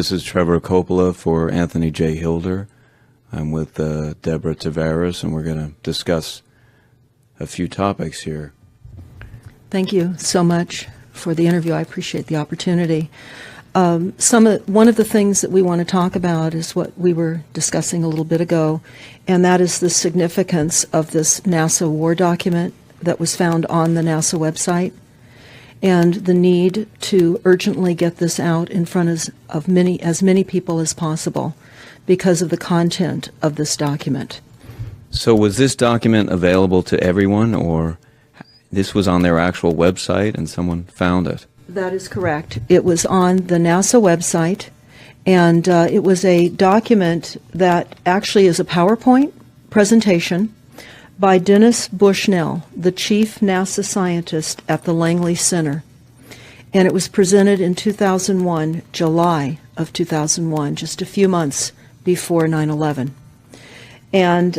This is Trevor Coppola for Anthony J. Hilder. I'm with Deborah Tavares, and we're going to discuss a few topics here. Thank you so much for the interview. I appreciate the opportunity. One of the things that we want to talk about is what we were discussing a little bit ago, and that is the significance of this NASA war document that was found on the NASA website, and the need to urgently get this out in front of as many people as possible because of the content of this document. So was this document available to everyone, or this was on their actual website and someone found it? That is correct. It was on the NASA website, and it was a document that actually is a PowerPoint presentation by Dennis Bushnell, the chief NASA scientist at the Langley Center. And it was presented in 2001, July of 2001, just a few months before 9/11. And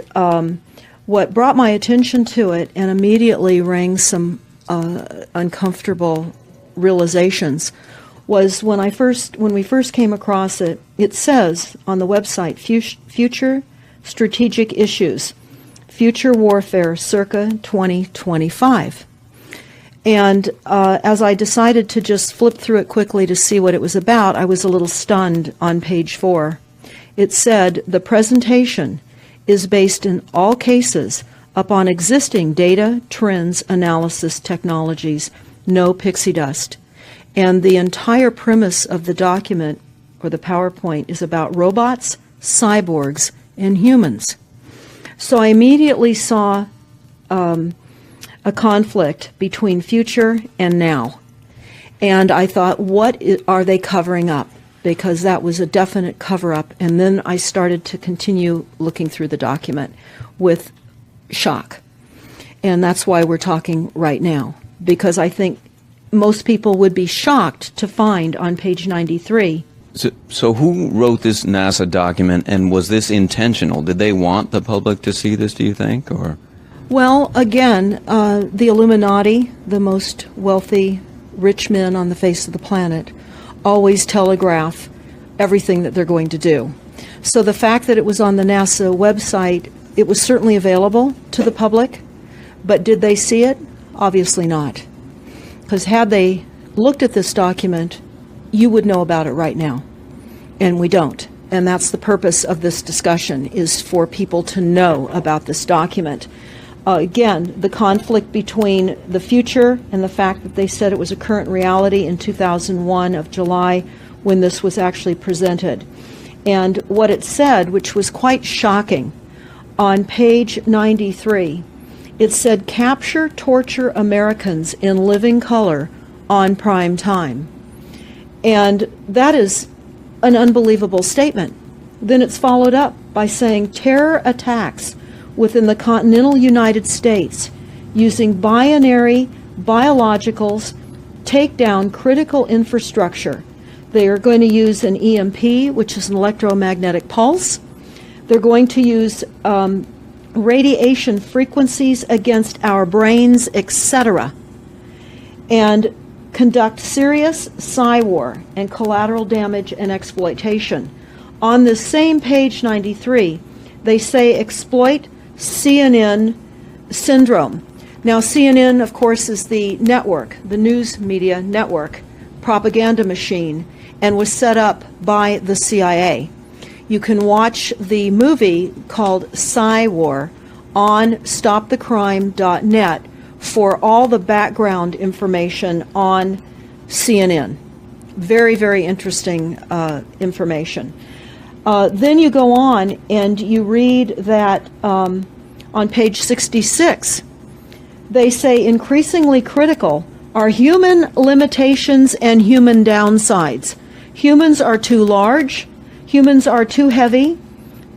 what brought my attention to it and immediately rang some uncomfortable realizations was when we first came across it. It says on the website, Future Strategic Issues, Future Warfare circa 2025. And as I decided to just flip through it quickly to see what it was about, I was a little stunned on page 4. It said, the presentation is based in all cases upon existing data, trends, analysis technologies, no pixie dust. And the entire premise of the document, or the PowerPoint, is about robots, cyborgs, and humans. So I immediately saw a conflict between future and now. And I thought, what are they covering up? Because that was a definite cover-up. And then I started to continue looking through the document with shock. And that's why we're talking right now, because I think most people would be shocked to find on page 93. So who wrote this NASA document, and was this intentional? Did they want the public to see this, do you think? Or? Well, again, the Illuminati, the most wealthy, rich men on the face of the planet, always telegraph everything that they're going to do. So the fact that it was on the NASA website, it was certainly available to the public, but did they see it? Obviously not. Because had they looked at this document, you would know about it right now. And we don't. And that's the purpose of this discussion, is for people to know about this document. Again, the conflict between the future and the fact that they said it was a current reality in 2001 of July when this was actually presented. And what it said, which was quite shocking, on page 93, it said, capture, torture Americans in living color on prime time. And that is an unbelievable statement. Then it's followed up by saying terror attacks within the continental United States using binary biologicals take down critical infrastructure. They are going to use an EMP, which is an electromagnetic pulse. They're going to use radiation frequencies against our brains, etc., and conduct serious psy-war and collateral damage and exploitation. On this same page 93, they say exploit CNN syndrome. Now, CNN, of course, is the network, the news media network, propaganda machine, and was set up by the CIA. You can watch the movie called Psy-War on stopthecrime.net for all the background information on CNN. Very, very interesting information. Then you go on and you read that on page 66, they say increasingly critical are human limitations and human downsides. Humans are too large, humans are too heavy,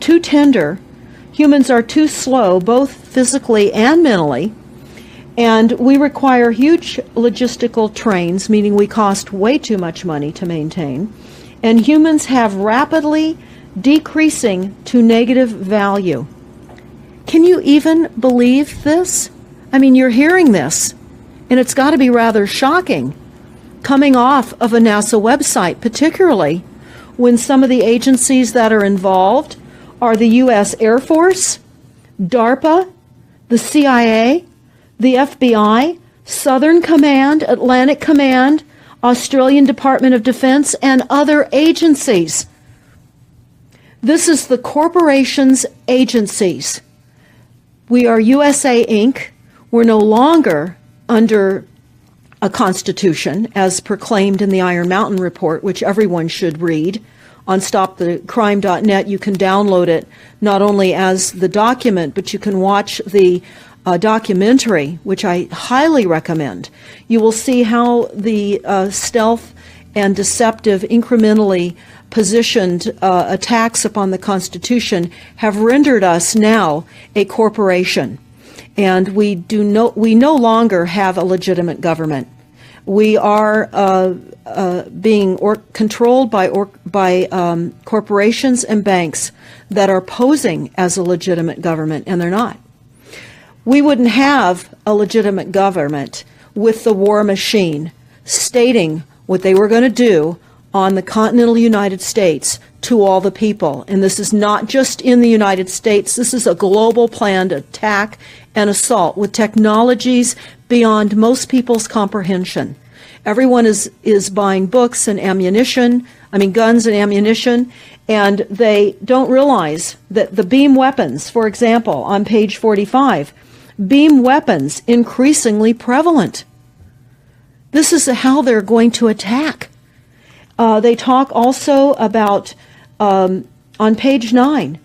too tender, humans are too slow, both physically and mentally, and we require huge logistical trains, meaning we cost way too much money to maintain, and humans have rapidly decreasing to negative value. Can you even believe this? I mean, you're hearing this, and it's got to be rather shocking coming off of a NASA website, particularly when some of the agencies that are involved are the U.S. Air Force, DARPA, the CIA, the FBI, Southern Command, Atlantic Command, Australian Department of Defense, and other agencies. This is the corporation's agencies. We are USA Inc. We're no longer under a constitution as proclaimed in the Iron Mountain Report, which everyone should read. On stopthecrime.net, you can download it not only as the document, but you can watch the documentary, which I highly recommend. You will see how the stealth and deceptive, incrementally positioned attacks upon the Constitution have rendered us now a corporation. And we no longer have a legitimate government. We are being controlled by corporations and banks that are posing as a legitimate government, and they're not. We wouldn't have a legitimate government with the war machine stating what they were going to do on the continental United States to all the people. And this is not just in the United States. This is a global planned attack and assault with technologies beyond most people's comprehension. Everyone is buying books and ammunition, guns and ammunition, and they don't realize that the beam weapons, for example, on page 45, beam weapons increasingly prevalent. This is how they're going to attack. They talk also about, on page 9,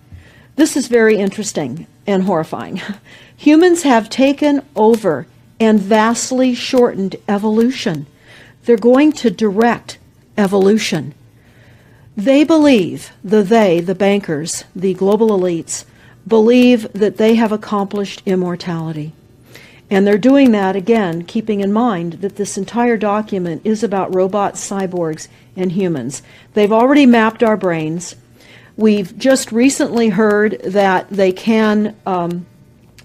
this is very interesting and horrifying. Humans have taken over and vastly shortened evolution. They're going to direct evolution. They believe, the bankers, the global elites, believe that they have accomplished immortality. And they're doing that, again, keeping in mind that this entire document is about robots, cyborgs, and humans. They've already mapped our brains. We've just recently heard that they can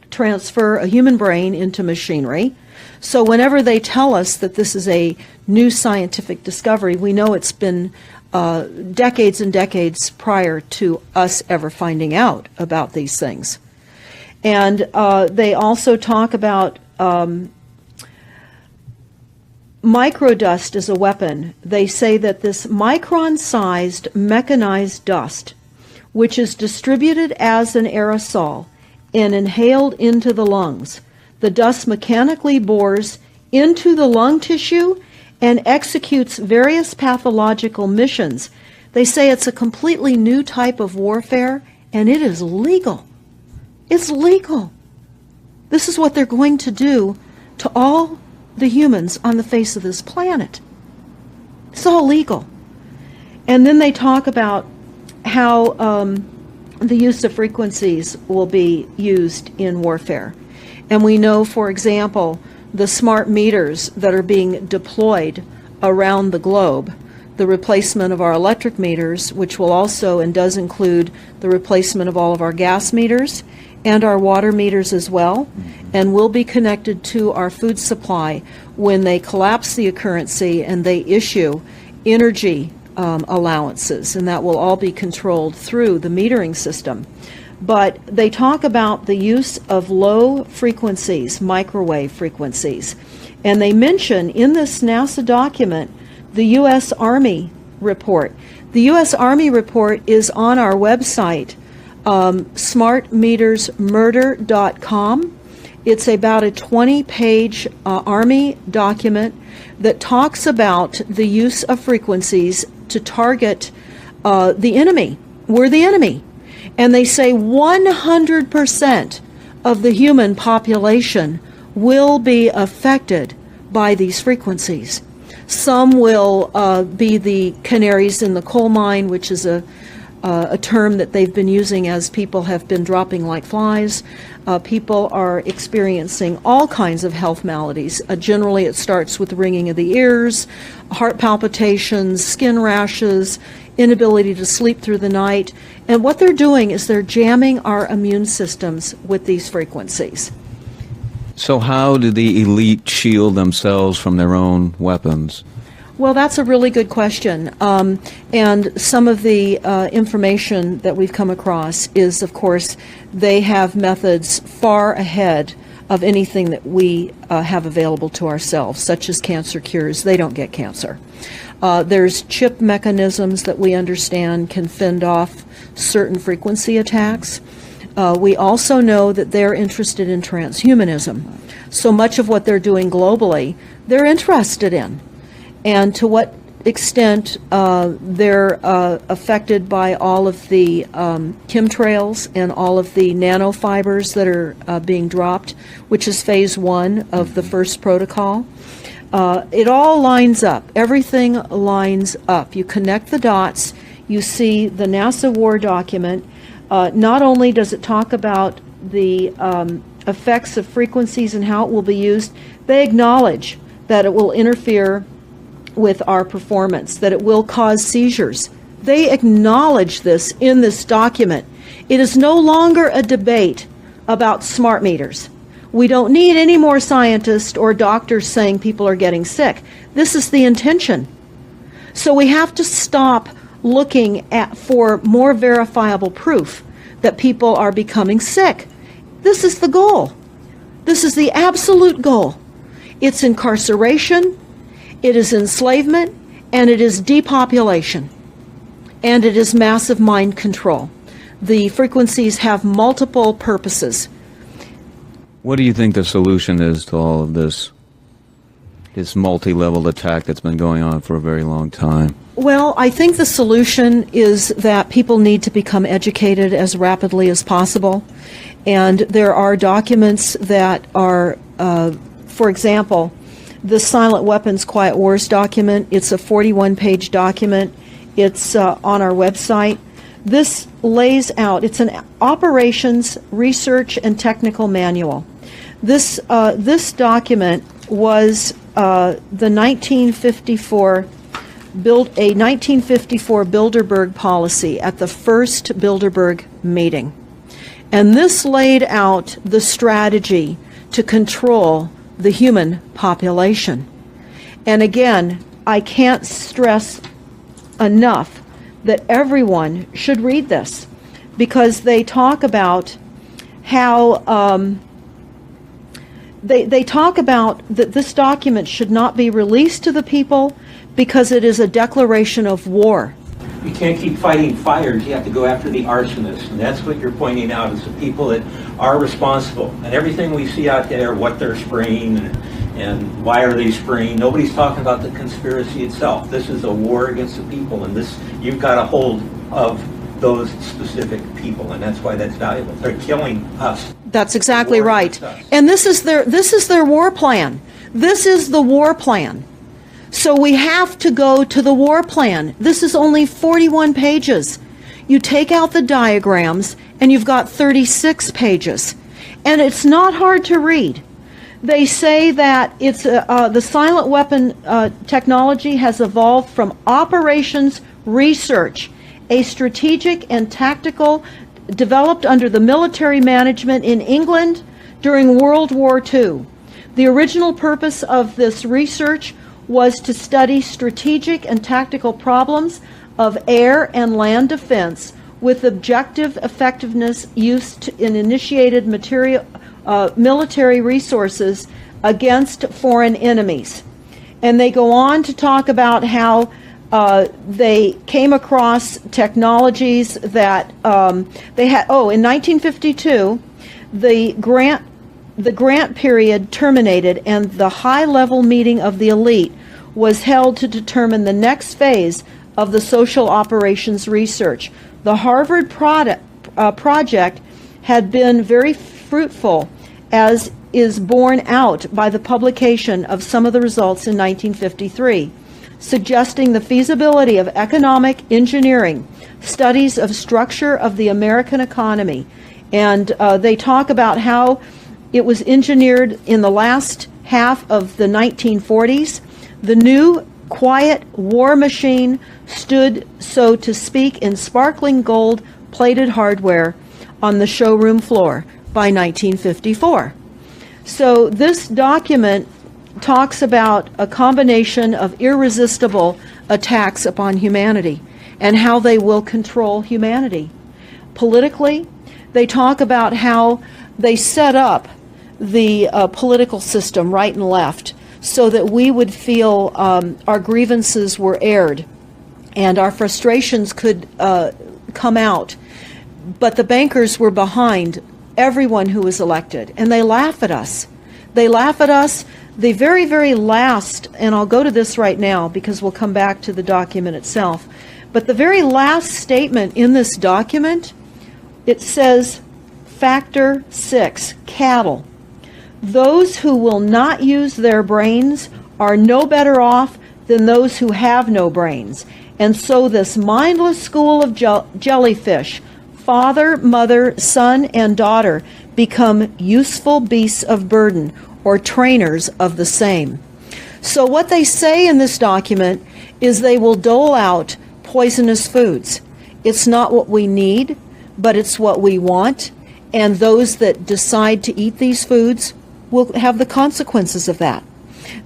transfer a human brain into machinery. So whenever they tell us that this is a new scientific discovery, we know it's been decades and decades prior to us ever finding out about these things. And they also talk about microdust as a weapon. They say that this micron-sized mechanized dust, which is distributed as an aerosol and inhaled into the lungs, the dust mechanically bores into the lung tissue and executes various pathological missions. They say it's a completely new type of warfare, and it is legal. It's legal. This is what they're going to do to all the humans on the face of this planet. It's all legal. And then they talk about how the use of frequencies will be used in warfare. And we know, for example, the smart meters that are being deployed around the globe, the replacement of our electric meters, which will also and does include the replacement of all of our gas meters and our water meters as well, and will be connected to our food supply when they collapse the currency and they issue energy allowances, and that will all be controlled through the metering system. But they talk about the use of low frequencies, microwave frequencies, and they mention in this NASA document the U.S. Army report. The U.S. Army report is on our website, smartmetersmurder.com. It's about a 20-page Army document that talks about the use of frequencies to target the enemy. We're the enemy. And they say 100% of the human population will be affected by these frequencies. Some will be the canaries in the coal mine, which is a term that they've been using as people have been dropping like flies. People are experiencing all kinds of health maladies. Generally, it starts with ringing of the ears, heart palpitations, skin rashes, inability to sleep through the night. And what they're doing is they're jamming our immune systems with these frequencies. So how do the elite shield themselves from their own weapons? Well, that's a really good question. And some of the information that we've come across is, of course, they have methods far ahead of anything that we have available to ourselves, such as cancer cures. They don't get cancer. There's chip mechanisms that we understand can fend off certain frequency attacks. We also know that they're interested in transhumanism. So much of what they're doing globally, they're interested in. And to what extent they're affected by all of the chemtrails and all of the nanofibers that are being dropped, which is phase 1 of the first protocol. It all lines up. Everything lines up. You connect the dots. You see the NASA war document. Not only does it talk about the effects of frequencies and how it will be used, they acknowledge that it will interfere with our performance, that it will cause seizures. They acknowledge this in this document. It is no longer a debate about smart meters. We don't need any more scientists or doctors saying people are getting sick. This is the intention. So we have to stop looking for more verifiable proof that people are becoming sick. This is the goal. This is the absolute goal. It's incarceration, it is enslavement, and it is depopulation, and it is massive mind control. The frequencies have multiple purposes. What do you think the solution is to all of this multi-level attack that's been going on for a very long time? Well, I think the solution is that people need to become educated as rapidly as possible. And there are documents that are, for example, the Silent Weapons Quiet Wars document. It's a 41-page document. It's on our website. This lays out, it's an operations, research, and technical manual. This document was the 1954 Bilderberg policy at the first Bilderberg meeting. And this laid out the strategy to control the human population. And again, I can't stress enough that everyone should read this, because they talk about how they talk about that this document should not be released to the people because it is a declaration of war. You can't keep fighting fires. You have to go after the arsonists. And that's what you're pointing out, is the people that are responsible. And everything we see out there, what they're spraying and why are they spraying, nobody's talking about the conspiracy itself. This is a war against the people, and this, you've got a hold of those specific people, and that's why that's valuable. They're killing us. That's exactly right. And this is their war plan. This is the war plan. So we have to go to the war plan. This is only 41 pages. You take out the diagrams and you've got 36 pages. And it's not hard to read. They say that it's the silent weapon technology has evolved from operations research, a strategic and tactical developed under the military management in England during World War II. The original purpose of this research was to study strategic and tactical problems of air and land defense with objective effectiveness used in initiated military resources against foreign enemies. And they go on to talk about how they came across technologies that they had. Oh, in 1952, the grant period terminated, and the high-level meeting of the elite was held to determine the next phase of the social operations research. The Harvard project had been very fruitful, as is borne out by the publication of some of the results in 1953, suggesting the feasibility of economic engineering, studies of structure of the American economy. And they talk about how it was engineered in the last half of the 1940s. The new quiet war machine stood, so to speak, in sparkling gold-plated hardware on the showroom floor by 1954. So this document talks about a combination of irresistible attacks upon humanity and how they will control humanity. Politically, they talk about how they set up the political system, right and left, so that we would feel our grievances were aired and our frustrations could come out. But the bankers were behind everyone who was elected, and they laugh at us. They laugh at us. The very, very last, and I'll go to this right now because we'll come back to the document itself, but the very last statement in this document, it says, Factor 6, cattle. Those who will not use their brains are no better off than those who have no brains. And so this mindless school of jellyfish, father, mother, son, and daughter, become useful beasts of burden, or trainers of the same. So what they say in this document is they will dole out poisonous foods. It's not what we need, but it's what we want, and those that decide to eat these foods will have the consequences of that.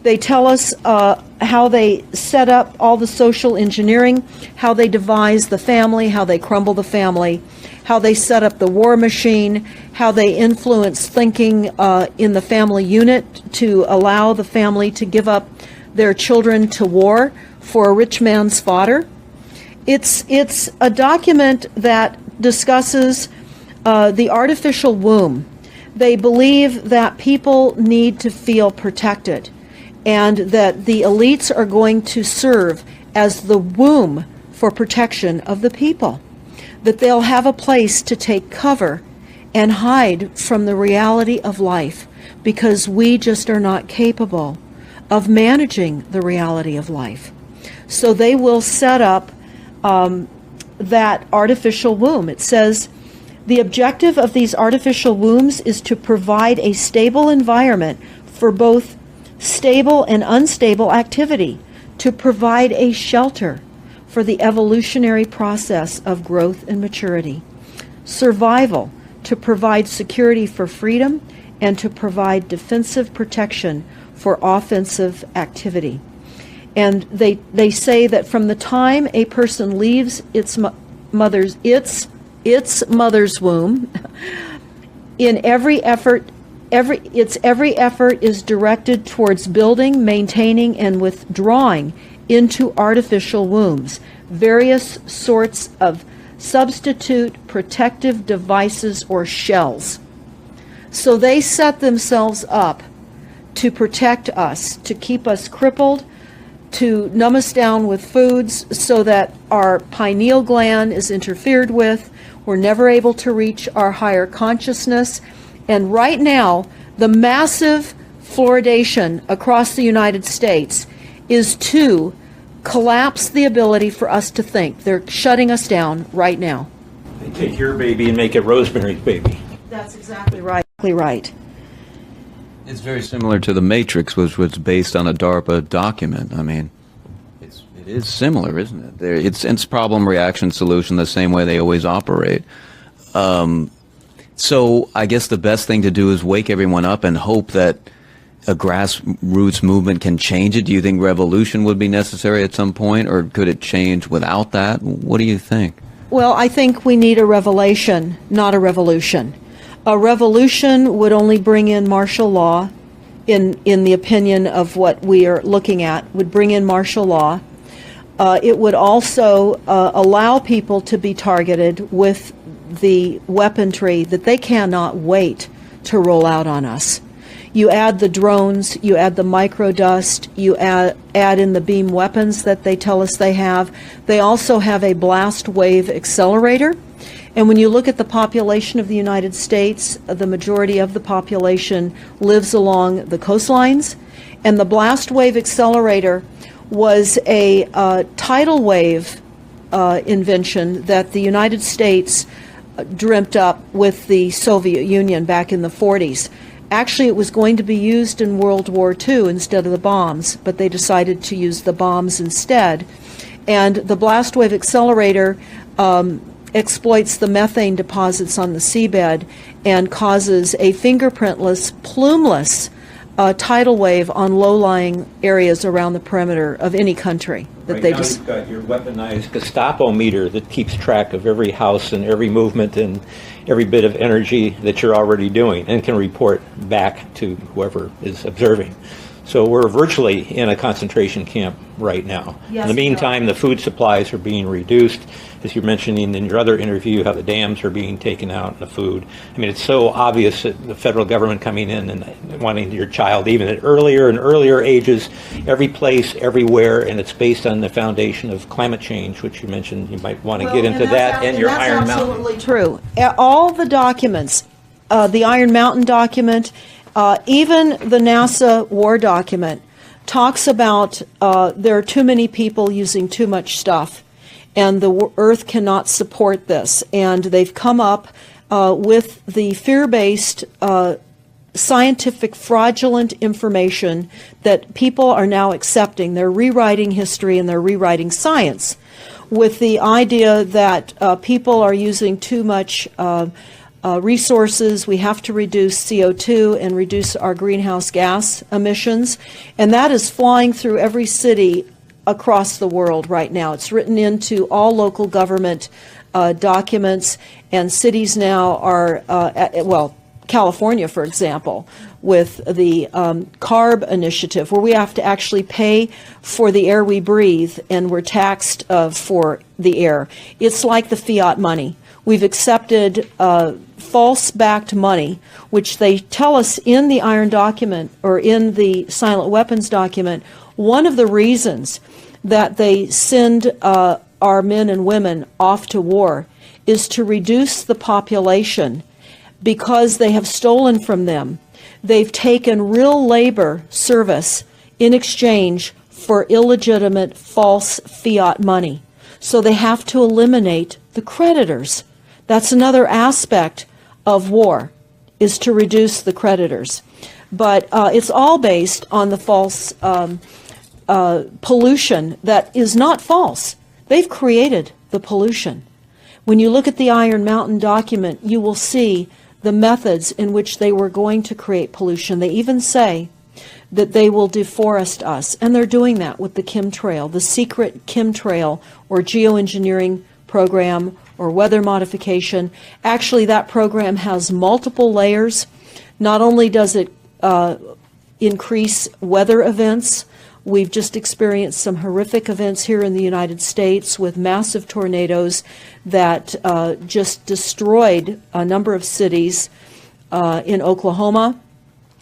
They tell us how they set up all the social engineering, how they devise the family, how they crumble the family, how they set up the war machine, how they influence thinking in the family unit to allow the family to give up their children to war for a rich man's fodder. It's a document that discusses the artificial womb. They believe that people need to feel protected and that the elites are going to serve as the womb for protection of the people, that they'll have a place to take cover and hide from the reality of life because we just are not capable of managing the reality of life. So they will set up that artificial womb. It says, the objective of these artificial wombs is to provide a stable environment for both stable and unstable activity, to provide a shelter for the evolutionary process of growth and maturity, survival, to provide security for freedom, and to provide defensive protection for offensive activity. And they say that from the time a person leaves its mother's womb, in every effort is directed towards building, maintaining, and withdrawing into artificial wombs various sorts of substitute protective devices or shells. So they set themselves up to protect us, to keep us crippled, to numb us down with foods so that our pineal gland is interfered with. We're never able to reach our higher consciousness. And right now, the massive fluoridation across the United States is to collapse the ability for us to think. They're shutting us down right now. They take your baby and make it Rosemary's Baby. That's exactly right. Right. It's very similar to The Matrix, which was based on a DARPA document. I mean, it is similar, isn't it? It's problem, reaction, solution, the same way they always operate. So I guess the best thing to do is wake everyone up and hope that a grassroots movement can change it. Do you think revolution would be necessary at some point, or could it change without that? What do you think? Well, I think we need a revelation, not a revolution. A revolution would only bring in martial law, in the opinion of what we are looking at, would bring in martial law. It would also allow people to be targeted with the weaponry that they cannot wait to roll out on us. You add the drones, you add the microdust, you add in the beam weapons that they tell us they have. They also have a blast wave accelerator. And when you look at the population of the United States, the majority of the population lives along the coastlines. And the blast wave accelerator was a tidal wave invention that the United States dreamt up with the Soviet Union back in the 40s. Actually, it was going to be used in World War II instead of the bombs, but they decided to use the bombs instead. And the blast wave accelerator exploits the methane deposits on the seabed and causes a fingerprintless, plumeless tidal wave on low-lying areas around the perimeter of any country that Right they now just. you've got your weaponized Gestapo meter that keeps track of every house and every movement and every bit of energy that you're already doing and can report back to whoever is observing. So we're virtually in a concentration camp right now. Yes, in the we are. meantime, the food supplies are being reduced. As you're mentioning in your other interview, how the dams are being taken out and the food. I mean, it's so obvious that the federal government coming in and wanting your child even at earlier and earlier ages, every place, everywhere, and it's based on the foundation of climate change, which you mentioned. You might want to get into that and your Iron Mountain. That's absolutely true. All the documents, the Iron Mountain document, even the NASA war document, talks about there are too many people using too much stuff, and the Earth cannot support this. And they've come up with the fear-based, scientific, fraudulent information that people are now accepting. They're rewriting history and they're rewriting science with the idea that people are using too much resources. We have to reduce CO2 and reduce our greenhouse gas emissions. And that is flying through every city across the world right now. It's written into all local government documents, and cities now are, California, for example, with the CARB initiative, where we have to actually pay for the air we breathe, and we're taxed for the air. It's like the fiat money. We've accepted false-backed money, which they tell us in the Iron document or in the silent weapons document. One of the reasons that they send our men and women off to war is to reduce the population because they have stolen from them. They've taken real labor service in exchange for illegitimate false fiat money. So they have to eliminate the creditors. That's another aspect of war, is to reduce the creditors. But it's all based on the false pollution that is not false. They've created the pollution. When you look at the Iron Mountain document, you will see the methods in which they were going to create pollution. They even say that they will deforest us, and they're doing that with the chemtrail, the secret chemtrail or geoengineering program or weather modification. Actually, that program has multiple layers. Not only does it increase weather events, we've just experienced some horrific events here in the United States with massive tornadoes that just destroyed a number of cities in Oklahoma.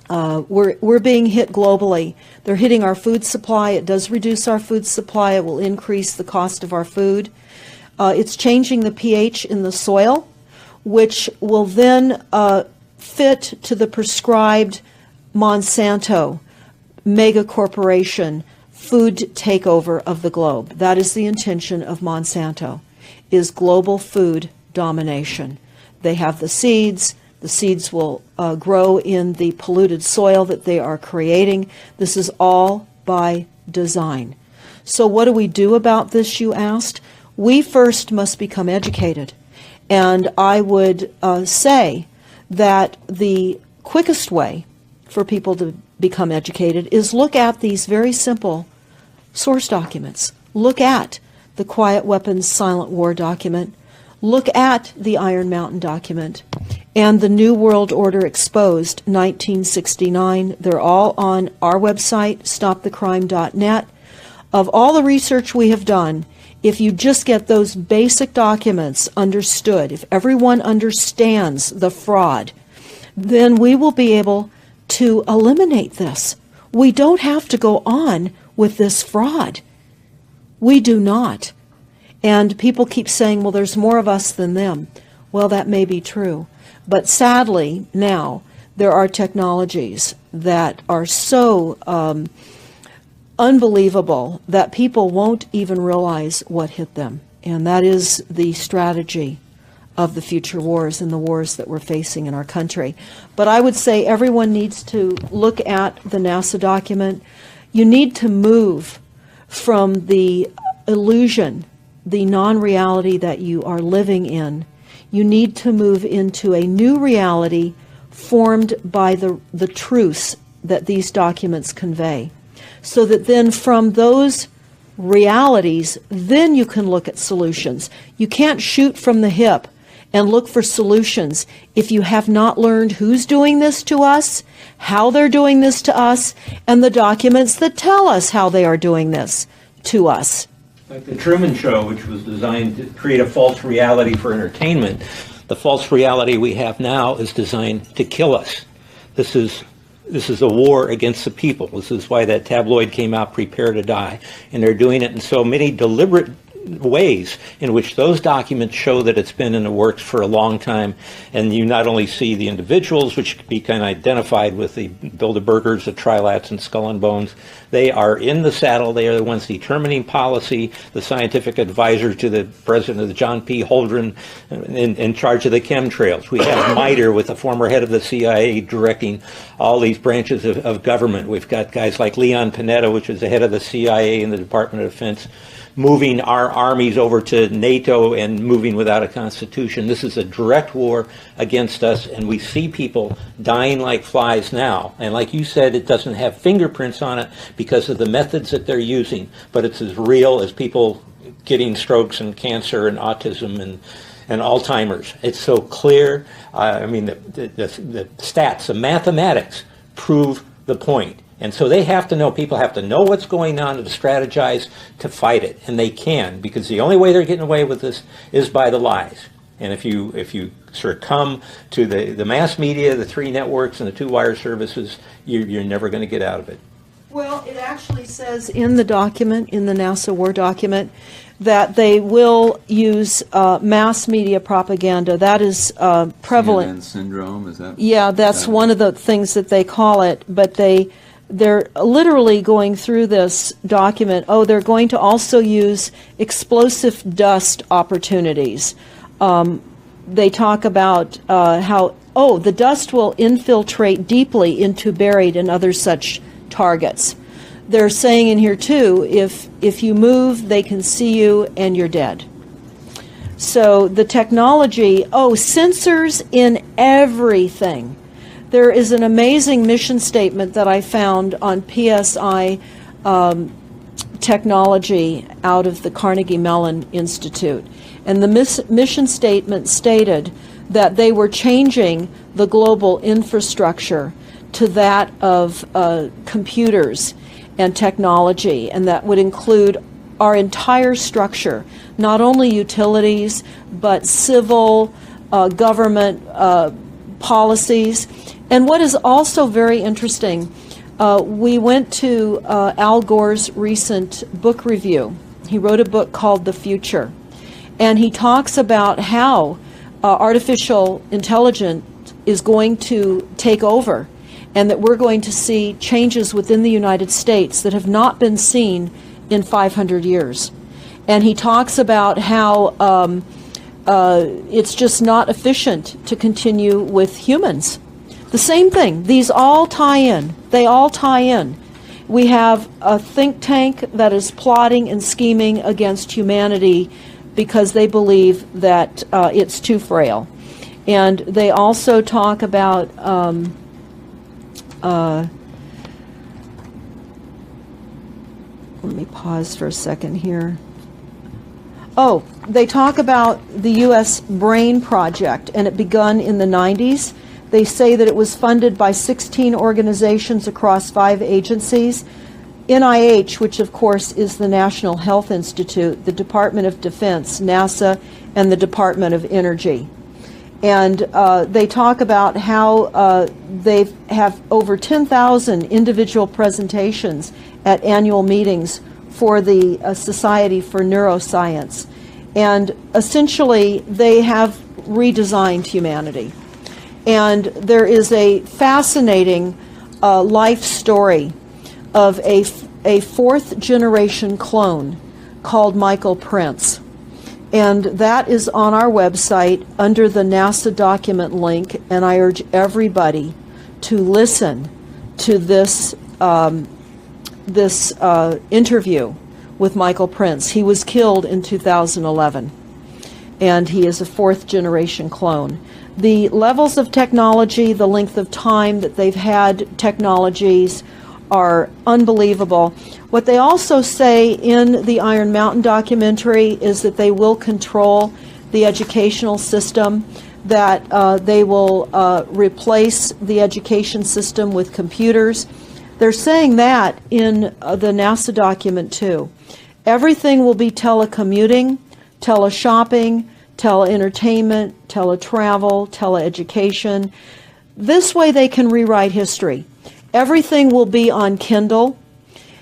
We're being hit globally. They're hitting our food supply. It does reduce our food supply. It will increase the cost of our food. It's changing the pH in the soil, which will then fit to the prescribed Monsanto mega corporation food takeover of the globe. That is the intention of Monsanto, is global food domination. They have the seeds. The seeds will grow in the polluted soil that they are creating. This is all by design. So what do we do about this, you asked? We first must become educated. And I would say that the quickest way for people to become educated is look at these very simple source documents. Look at the Quiet Weapons Silent War document. Look at the Iron Mountain document and the New World Order Exposed 1969. They're all on our website, stopthecrime.net. Of all the research we have done, if you just get those basic documents understood, if everyone understands the fraud, then we will be able to eliminate this. We don't have to go on with this fraud. We do not. And people keep saying, well, there's more of us than them. Well, that may be true. But sadly, now, there are technologies that are so unbelievable that people won't even realize what hit them. And that is the strategy of the future wars and the wars that we're facing in our country. But I would say everyone needs to look at the NASA document. You need to move from the illusion, the non-reality that you are living in. You need to move into a new reality formed by the truths that these documents convey. So that then from those realities, then you can look at solutions. You can't shoot from the hip and look for solutions if you have not learned who's doing this to us, how they're doing this to us, and the documents that tell us how they are doing this to us. Like the Truman Show, which was designed to create a false reality for entertainment, the false reality we have now is designed to kill us. This is a war against the people. This is why that tabloid came out, Prepare to Die. And they're doing it in so many deliberate ways in which those documents show that it's been in the works for a long time. And you not only see the individuals, which can be kind of identified with the Bilderbergers, the Trilats, and Skull and Bones. They are in the saddle. They are the ones determining policy, the scientific advisor to the president of the John P. Holdren in charge of the chemtrails. We have MITRE with the former head of the CIA directing all these branches of government. We've got guys like Leon Panetta, which is the head of the CIA and the Department of Defense, moving our armies over to NATO and moving without a constitution. This is a direct war against us, and we see people dying like flies now. And like you said, it doesn't have fingerprints on it because of the methods that they're using, but it's as real as people getting strokes and cancer and autism and Alzheimer's. It's so clear. I mean, the stats, the mathematics prove the point. And so they have to know, people have to know what's going on to strategize to fight it. And they can, because the only way they're getting away with this is by the lies. And if you sort of come to the mass media, the three networks, and the two wire services, you're never going to get out of it. Well, it actually says in the document, in the NASA War document, that they will use mass media propaganda. That is prevalent. CNN syndrome, is that? Yeah, that's one of the things that they call it. But they're literally going through this document. Oh, they're going to also use explosive dust opportunities. They talk about how, the dust will infiltrate deeply into buried and other such targets. They're saying in here too, if you move, they can see you and you're dead. So the technology, sensors in everything. There is an amazing mission statement that I found on PSI technology out of the Carnegie Mellon Institute. And the mission statement stated that they were changing the global infrastructure to that of computers and technology, and that would include our entire structure, not only utilities, but civil, government policies. And what is also very interesting, we went to Al Gore's recent book review. He wrote a book called The Future, and he talks about how artificial intelligence is going to take over, and that we're going to see changes within the United States that have not been seen in 500 years. And he talks about how it's just not efficient to continue with humans. The same thing. These all tie in. They all tie in. We have a think tank that is plotting and scheming against humanity because they believe that it's too frail. And they also talk about let me pause for a second here. They talk about the U.S. Brain Project, and it begun in the 90s. They say that it was funded by 16 organizations across 5 agencies. NIH, which of course is the National Health Institute, the Department of Defense, NASA, and the Department of Energy. And they talk about how they have over 10,000 individual presentations at annual meetings for the Society for Neuroscience. And essentially, they have redesigned humanity. And there is a fascinating life story of a 4th generation clone called Michael Prince. And that is on our website under the NASA document link, and I urge everybody to listen to this interview with Michael Prince. He was killed in 2011. and he is a 4th generation clone. The levels of technology, the length of time that they've had technologies are unbelievable. What they also say in the Iron Mountain documentary is that they will control the educational system, that they will replace the education system with computers. They're saying that in the NASA document too. Everything will be telecommuting, teleshopping, teleentertainment, teletravel, teleeducation. This way they can rewrite history. Everything will be on Kindle,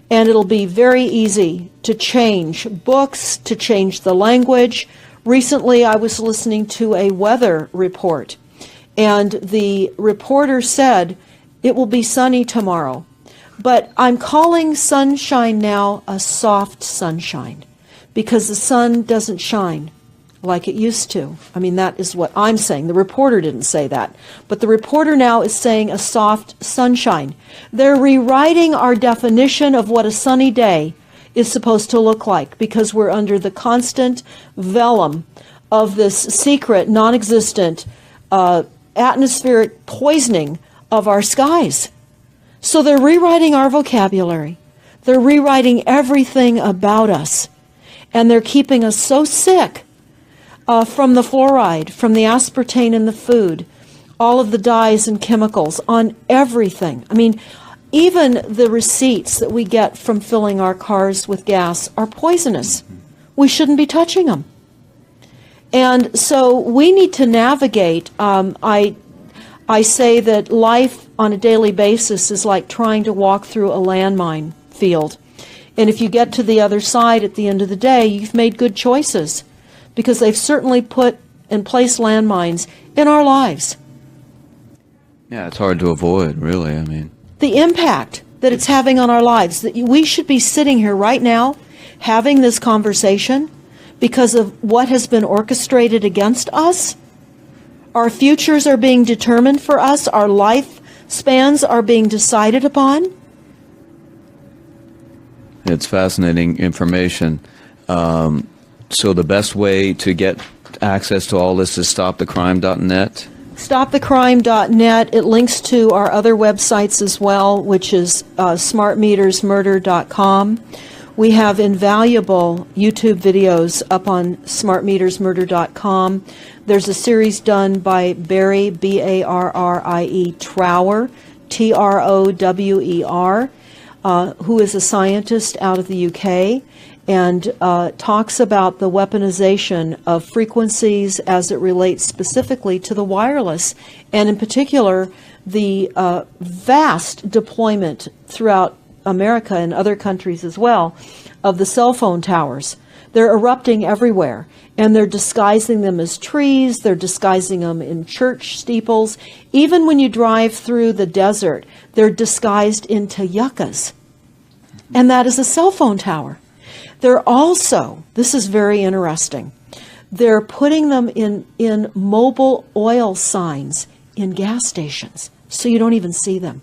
and it'll be very easy to change books, to change the language. Recently, I was listening to a weather report, and the reporter said, it will be sunny tomorrow. But I'm calling sunshine now a soft sunshine, because the sun doesn't shine like it used to. I mean, that is what I'm saying. The reporter didn't say that. But the reporter now is saying a soft sunshine. They're rewriting our definition of what a sunny day is supposed to look like, because we're under the constant vellum of this secret, non-existent atmospheric poisoning of our skies. So they're rewriting our vocabulary. They're rewriting everything about us. And they're keeping us so sick from the fluoride, from the aspartame in the food, all of the dyes and chemicals on everything. I mean, even the receipts that we get from filling our cars with gas are poisonous. We shouldn't be touching them. And so we need to navigate. I say that life on a daily basis is like trying to walk through a landmine field. And if you get to the other side at the end of the day, you've made good choices, because they've certainly put and placed landmines in our lives. Yeah, it's hard to avoid, really. I mean, the impact that it's having on our lives, that we should be sitting here right now having this conversation because of what has been orchestrated against us. Our futures are being determined for us. Our lifespans are being decided upon. it's fascinating information. So the best way to get access to all this is stopthecrime.net? Stopthecrime.net. It links to our other websites as well, which is smartmetersmurder.com. We have invaluable YouTube videos up on smartmetersmurder.com. There's a series done by Barry, B-A-R-R-I-E, Trower, T-R-O-W-E-R, who is a scientist out of the UK, and talks about the weaponization of frequencies as it relates specifically to the wireless, and in particular, the vast deployment throughout America and other countries as well of the cell phone towers. They're erupting everywhere, and they're disguising them as trees, they're disguising them in church steeples. Even when you drive through the desert, they're disguised into yuccas, and that is a cell phone tower. They're also, this is very interesting, they're putting them in mobile oil signs in gas stations, so you don't even see them.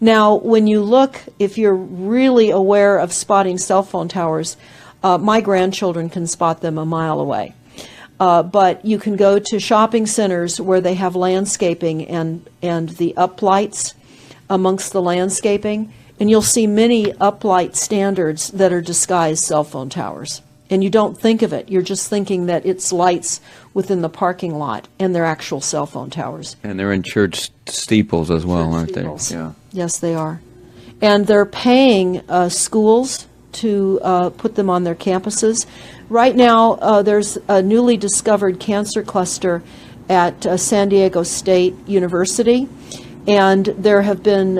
Now, when you look, if you're really aware of spotting cell phone towers, my grandchildren can spot them a mile away. But you can go to shopping centers where they have landscaping and the uplights amongst the landscaping, and you'll see many uplight standards that are disguised cell phone towers. And you don't think of it. You're just thinking that it's lights within the parking lot, and they're actual cell phone towers. And they're in church steeples as well, Church aren't steeples. they? Yeah. Yes, they are. And they're paying schools to put them on their campuses. Right now, there's a newly discovered cancer cluster at San Diego State University, and there have been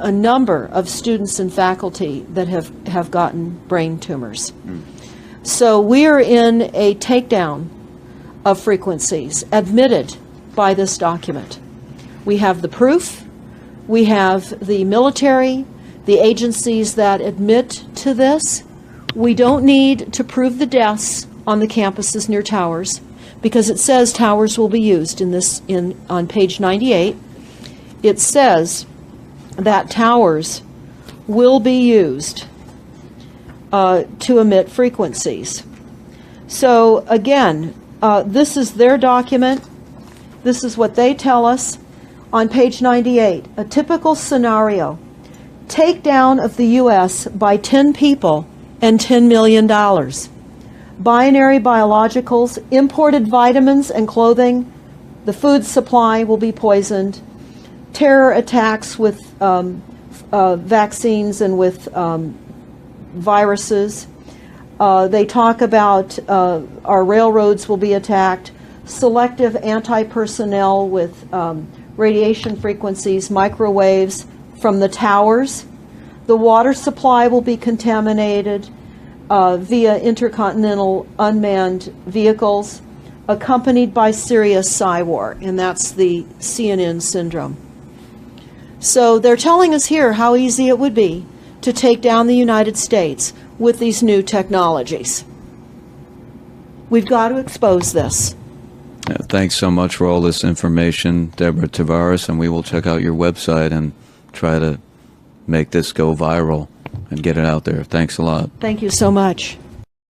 a number of students and faculty that have gotten brain tumors. So we are in a takedown of frequencies admitted by this document. We have the proof, we have the military, the agencies that admit to this. We don't need to prove the deaths on the campuses near towers, because it says towers will be used on page 98. It says that towers will be used to emit frequencies. So again, this is their document. This is what they tell us on page 98. A typical scenario: takedown of the U.S. by 10 people and $10 million. Binary biologicals, imported vitamins and clothing. The food supply will be poisoned. Terror attacks with vaccines and with viruses. They talk about our railroads will be attacked. Selective anti-personnel with radiation frequencies, microwaves from the towers. The water supply will be contaminated via intercontinental unmanned vehicles, accompanied by serious psy-war, and that's the CNN syndrome. So they're telling us here how easy it would be to take down the United States with these new technologies. We've got to expose this. Thanks so much for all this information, Deborah Tavares, and we will check out your website and try to make this go viral and get it out there. Thanks a lot. Thank you so much.